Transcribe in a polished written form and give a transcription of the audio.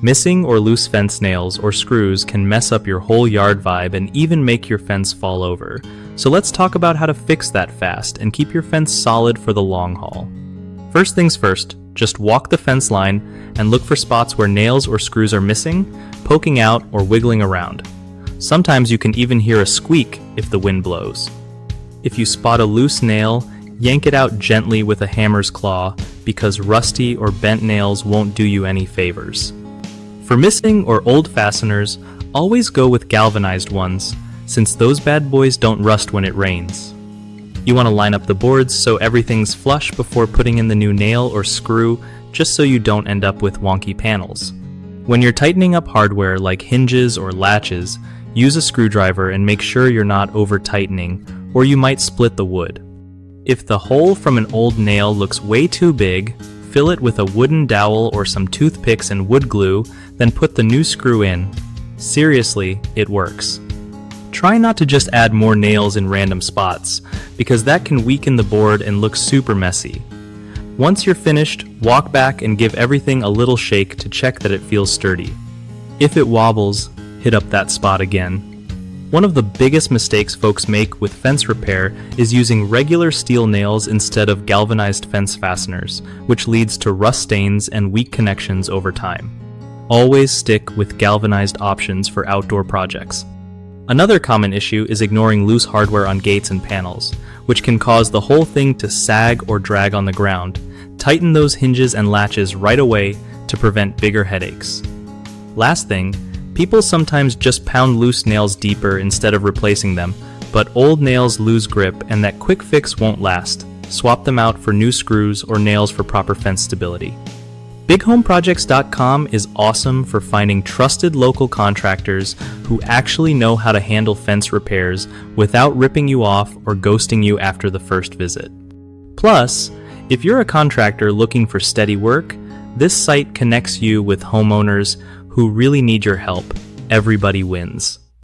Missing or loose fence nails or screws can mess up your whole yard vibe and even make your fence fall over. So let's talk about how to fix that fast and keep your fence solid for the long haul. First things first, just walk the fence line and look for spots where nails or screws are missing, poking out, or wiggling around. Sometimes you can even hear a squeak if the wind blows. If you spot a loose nail, yank it out gently with a hammer's claw because rusty or bent nails won't do you any favors. For missing or old fasteners, always go with galvanized ones, since those bad boys don't rust when it rains. You want to line up the boards so everything's flush before putting in the new nail or screw, just so you don't end up with wonky panels. When you're tightening up hardware like hinges or latches, use a screwdriver and make sure you're not over-tightening, or you might split the wood. If the hole from an old nail looks way too big, fill it with a wooden dowel or some toothpicks and wood glue, then put the new screw in. Seriously, it works. Try not to just add more nails in random spots, because that can weaken the board and look super messy. Once you're finished, walk back and give everything a little shake to check that it feels sturdy. If it wobbles, hit up that spot again. One of the biggest mistakes folks make with fence repair is using regular steel nails instead of galvanized fence fasteners, which leads to rust stains and weak connections over time. Always stick with galvanized options for outdoor projects. Another common issue is ignoring loose hardware on gates and panels, which can cause the whole thing to sag or drag on the ground. Tighten those hinges and latches right away to prevent bigger headaches. Last thing, people sometimes just pound loose nails deeper instead of replacing them, but old nails lose grip and that quick fix won't last. Swap them out for new screws or nails for proper fence stability. BigHomeProjects.com is awesome for finding trusted local contractors who actually know how to handle fence repairs without ripping you off or ghosting you after the first visit. Plus, if you're a contractor looking for steady work, this site connects you with homeowners who really need your help. Everybody wins.